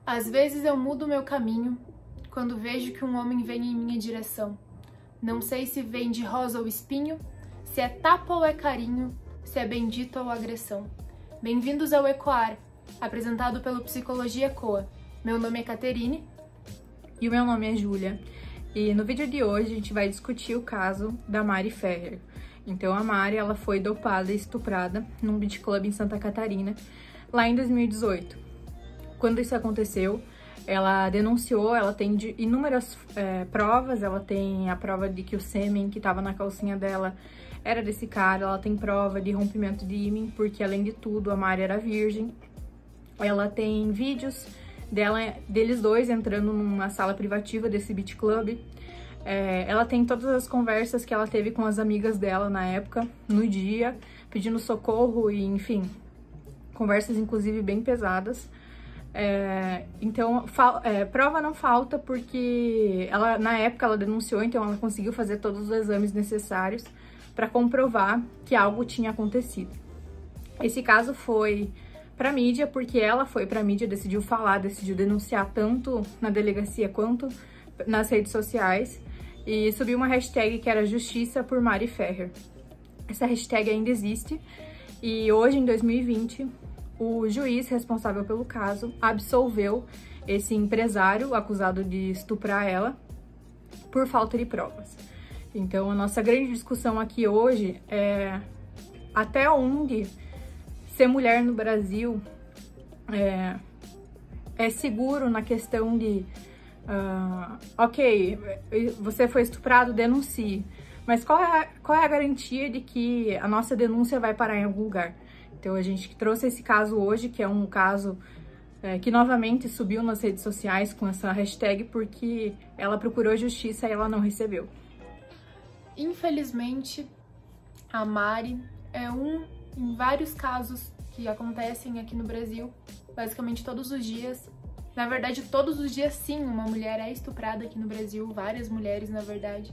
Às vezes eu mudo meu caminho quando vejo que um homem vem em minha direção. Não sei se vem de rosa ou espinho, se é tapa ou é carinho, se é bendito ou agressão. Bem-vindos ao Ecoar, apresentado pelo Psicologia Coa. Meu nome é Caterine. E o meu nome é Júlia. E no vídeo de hoje a gente vai discutir o caso da Mari Ferrer. Então a Mari, ela foi dopada e estuprada num beach club em Santa Catarina, lá em 2018. Quando isso aconteceu, ela denunciou, ela tem inúmeras provas, ela tem a prova de que o sêmen que estava na calcinha dela era desse cara, ela tem prova de rompimento de ímen, porque além de tudo a Mari era virgem. Ela tem vídeos deles dois entrando numa sala privativa desse beach club. Ela tem todas as conversas que ela teve com as amigas dela na época, no dia, pedindo socorro e, enfim, conversas inclusive bem pesadas. Então, prova não falta porque ela, na época, ela denunciou, então ela conseguiu fazer todos os exames necessários para comprovar que algo tinha acontecido. Esse caso foi para mídia porque ela foi para mídia, decidiu falar, decidiu denunciar tanto na delegacia quanto nas redes sociais e subiu uma hashtag que era Justiça por Mari Ferrer. Essa hashtag ainda existe e hoje, em 2020, o juiz responsável pelo caso absolveu esse empresário acusado de estuprar ela por falta de provas. Então, a nossa grande discussão aqui hoje é até onde ser mulher no Brasil é seguro na questão de ok, você foi estuprado, denuncie, mas qual é a garantia de que a nossa denúncia vai parar em algum lugar? Então a gente trouxe esse caso hoje, que é um caso que novamente subiu nas redes sociais com essa hashtag porque ela procurou justiça e ela não recebeu. Infelizmente, a Mari é em vários casos que acontecem aqui no Brasil, basicamente todos os dias. Na verdade, todos os dias sim, uma mulher é estuprada aqui no Brasil, várias mulheres na verdade.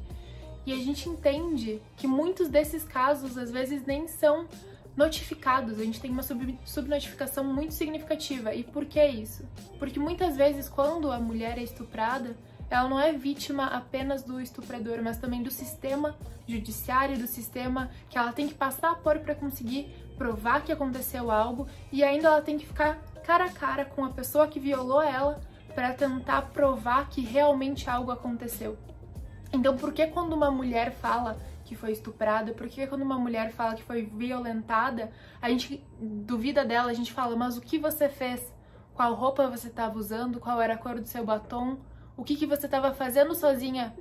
E a gente entende que muitos desses casos às vezes nem são notificados, a gente tem uma subnotificação muito significativa. E por que isso? Porque muitas vezes quando a mulher é estuprada, ela não é vítima apenas do estuprador, mas também do sistema judiciário, do sistema que ela tem que passar por para conseguir provar que aconteceu algo, e ainda ela tem que ficar cara a cara com a pessoa que violou ela para tentar provar que realmente algo aconteceu. Então, por que quando uma mulher fala que foi estuprada, porque quando uma mulher fala que foi violentada, a gente duvida dela, a gente fala, mas o que você fez? Qual roupa você estava usando? Qual era a cor do seu batom? O que você estava fazendo sozinha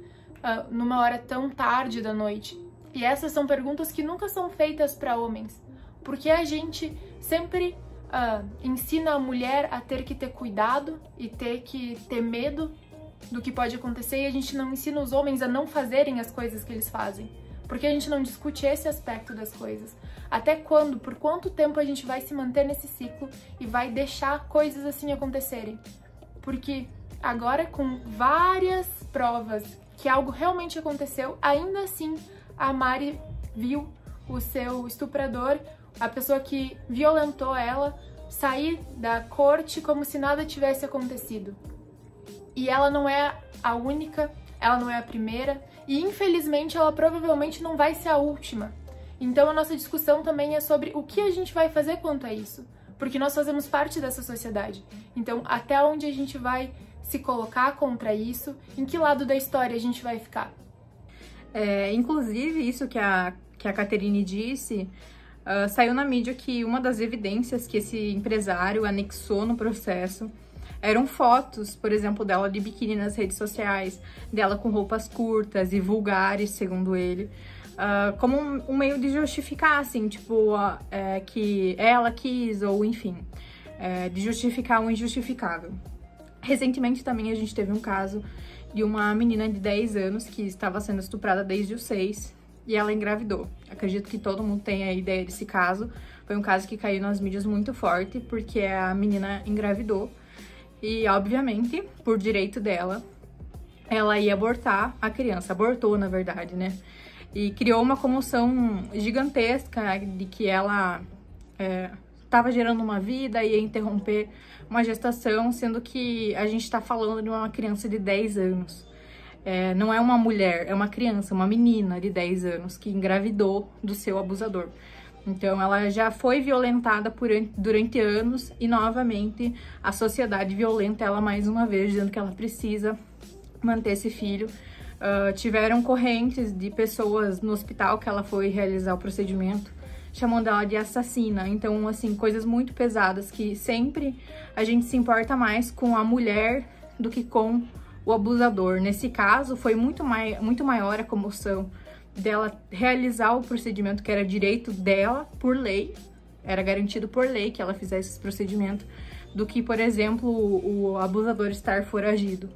numa hora tão tarde da noite? E essas são perguntas que nunca são feitas para homens, porque a gente sempre ensina a mulher a ter que ter cuidado e ter que ter medo do que pode acontecer, e a gente não ensina os homens a não fazerem as coisas que eles fazem. Porque a gente não discute esse aspecto das coisas. Até quando, por quanto tempo a gente vai se manter nesse ciclo e vai deixar coisas assim acontecerem? Porque agora, com várias provas que algo realmente aconteceu, ainda assim a Mari viu o seu estuprador, a pessoa que violentou ela, sair da corte como se nada tivesse acontecido. E ela não é a única, ela não é a primeira, e infelizmente ela provavelmente não vai ser a última. Então a nossa discussão também é sobre o que a gente vai fazer quanto a isso, porque nós fazemos parte dessa sociedade. Então até onde a gente vai se colocar contra isso, em que lado da história a gente vai ficar? Inclusive isso que a Caterine disse, saiu na mídia que uma das evidências que esse empresário anexou no processo eram fotos, por exemplo, dela de biquíni nas redes sociais, dela com roupas curtas e vulgares, segundo ele, como um meio de justificar, assim, tipo, que ela quis, ou enfim, de justificar o injustificável. Recentemente também a gente teve um caso de uma menina de 10 anos que estava sendo estuprada desde os 6 e ela engravidou. Acredito que todo mundo tem a ideia desse caso. Foi um caso que caiu nas mídias muito forte, porque a menina engravidou. E, obviamente, por direito dela, ela ia abortar a criança. Abortou, na verdade, né? E criou uma comoção gigantesca de que ela estava gerando uma vida, ia interromper uma gestação, sendo que a gente está falando de uma criança de 10 anos. Não é uma mulher, é uma criança, uma menina de 10 anos que engravidou do seu abusador. Então, ela já foi violentada durante anos e, novamente, a sociedade violenta ela mais uma vez, dizendo que ela precisa manter esse filho. Tiveram correntes de pessoas no hospital que ela foi realizar o procedimento, chamando ela de assassina. Então, assim, coisas muito pesadas que sempre a gente se importa mais com a mulher do que com o abusador. Nesse caso, foi muito maior a comoção dela realizar o procedimento, que era direito dela por lei, era garantido por lei que ela fizesse esse procedimento, do que, por exemplo, o abusador estar foragido.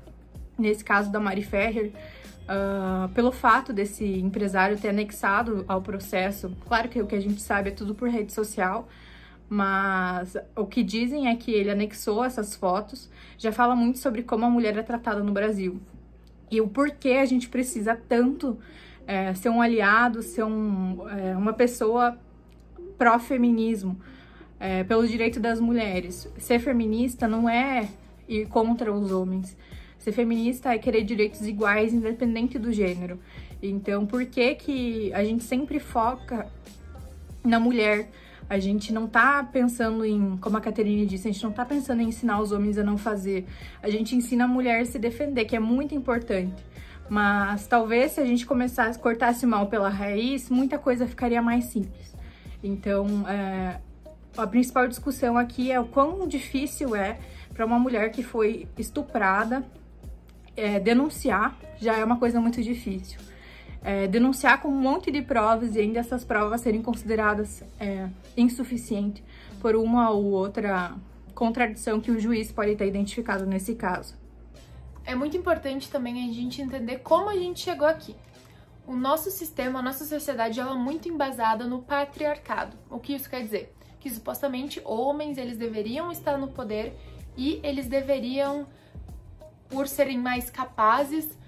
Nesse caso da Mari Ferrer, pelo fato desse empresário ter anexado ao processo, claro que o que a gente sabe é tudo por rede social, mas o que dizem é que ele anexou essas fotos, já fala muito sobre como a mulher é tratada no Brasil e o porquê a gente precisa tanto ser um aliado, ser uma pessoa pró-feminismo, pelo direito das mulheres. Ser feminista não é ir contra os homens. Ser feminista é querer direitos iguais, independente do gênero. Então, por que a gente sempre foca na mulher? A gente não tá pensando em, como a Caterine disse, a gente não tá pensando em ensinar os homens a não fazer. A gente ensina a mulher a se defender, que é muito importante. Mas talvez se a gente começasse a cortar esse mal pela raiz, muita coisa ficaria mais simples. Então, a principal discussão aqui é o quão difícil é para uma mulher que foi estuprada denunciar, já é uma coisa muito difícil. Denunciar com um monte de provas e ainda essas provas serem consideradas insuficientes por uma ou outra contradição que o juiz pode ter identificado nesse caso. É muito importante também a gente entender como a gente chegou aqui. O nosso sistema, a nossa sociedade, ela é muito embasada no patriarcado. O que isso quer dizer? Que supostamente homens, eles deveriam estar no poder e eles deveriam, por serem mais capazes,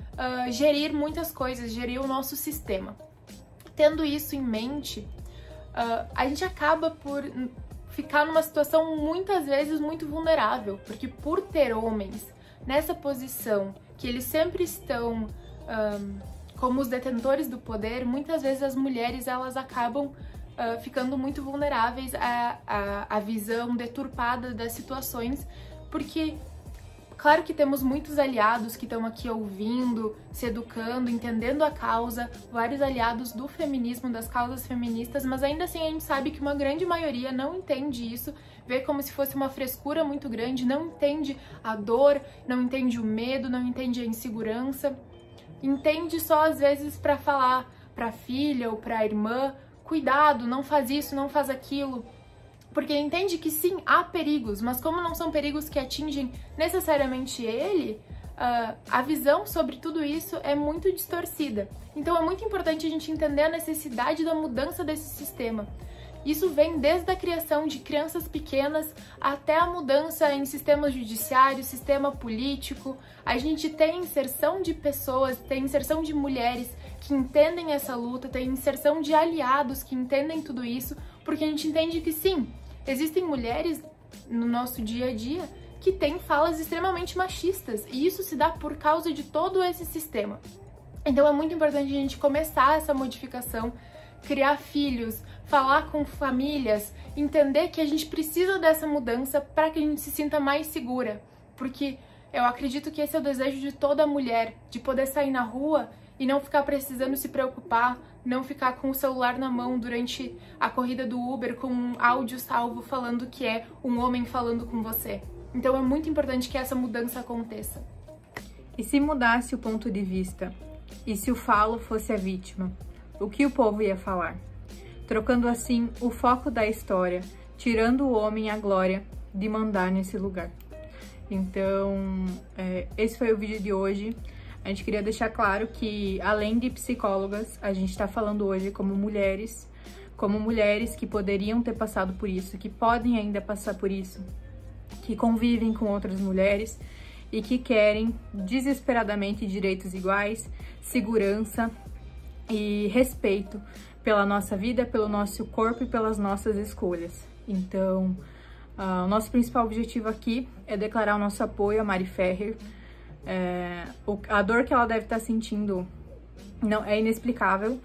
gerir muitas coisas, gerir o nosso sistema. Tendo isso em mente, a gente acaba por ficar numa situação muitas vezes muito vulnerável, porque por ter homens nessa posição, que eles sempre estão como os detentores do poder, muitas vezes as mulheres elas acabam ficando muito vulneráveis à visão deturpada das situações, porque claro que temos muitos aliados que estão aqui ouvindo, se educando, entendendo a causa, vários aliados do feminismo, das causas feministas, mas ainda assim a gente sabe que uma grande maioria não entende isso, vê como se fosse uma frescura muito grande, não entende a dor, não entende o medo, não entende a insegurança, entende só às vezes para falar para a filha ou para a irmã, cuidado, não faz isso, não faz aquilo. Porque entende que sim, há perigos, mas como não são perigos que atingem necessariamente ele, a visão sobre tudo isso é muito distorcida. Então é muito importante a gente entender a necessidade da mudança desse sistema. Isso vem desde a criação de crianças pequenas até a mudança em sistemas judiciários, sistema político. A gente tem inserção de pessoas, tem inserção de mulheres que entendem essa luta, tem inserção de aliados que entendem tudo isso, porque a gente entende que sim, existem mulheres no nosso dia a dia que têm falas extremamente machistas, e isso se dá por causa de todo esse sistema. Então é muito importante a gente começar essa modificação, criar filhos, falar com famílias, entender que a gente precisa dessa mudança para que a gente se sinta mais segura, porque eu acredito que esse é o desejo de toda mulher, de poder sair na rua e não ficar precisando se preocupar, não ficar com o celular na mão durante a corrida do Uber com um áudio salvo falando que é um homem falando com você. Então é muito importante que essa mudança aconteça. E se mudasse o ponto de vista? E se o falo fosse a vítima? O que o povo ia falar? Trocando assim o foco da história, tirando o homem a glória de mandar nesse lugar. Então, esse foi o vídeo de hoje. A gente queria deixar claro que, além de psicólogas, a gente está falando hoje como mulheres que poderiam ter passado por isso, que podem ainda passar por isso, que convivem com outras mulheres e que querem desesperadamente direitos iguais, segurança e respeito pela nossa vida, pelo nosso corpo e pelas nossas escolhas. Então, o nosso principal objetivo aqui é declarar o nosso apoio a Mari Ferrer. A dor que ela deve estar sentindo não é inexplicável.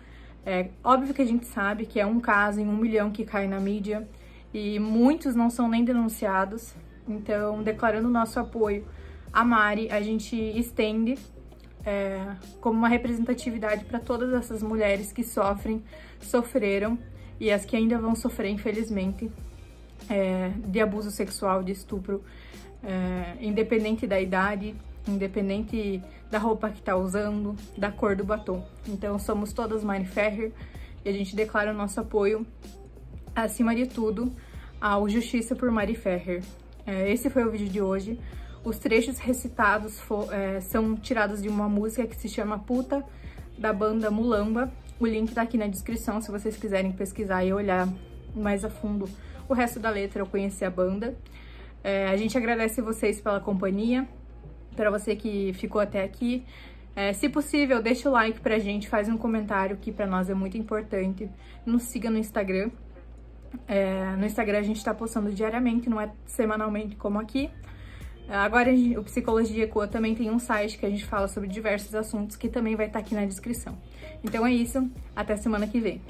É óbvio que a gente sabe que é um caso em 1 milhão que cai na mídia e muitos não são nem denunciados. Então, declarando o nosso apoio a Mari, a gente estende como uma representatividade para todas essas mulheres que sofreram e as que ainda vão sofrer, infelizmente, de abuso sexual, de estupro, independente da idade, independente da roupa que tá usando, da cor do batom. Então, somos todas Mari Ferrer e a gente declara o nosso apoio, acima de tudo, ao Justiça por Mari Ferrer. Esse foi o vídeo de hoje. Os trechos recitados são tirados de uma música que se chama Puta, da banda Mulamba. O link tá aqui na descrição, se vocês quiserem pesquisar e olhar mais a fundo o resto da letra ou conhecer a banda. A gente agradece vocês pela companhia, para você que ficou até aqui. Se possível, deixa o like pra gente, faz um comentário que pra nós é muito importante. Nos siga no Instagram. No Instagram a gente tá postando diariamente, não é semanalmente como aqui. Agora o Psicologia Ecoa também tem um site que a gente fala sobre diversos assuntos que também vai estar aqui na descrição. Então é isso, até semana que vem.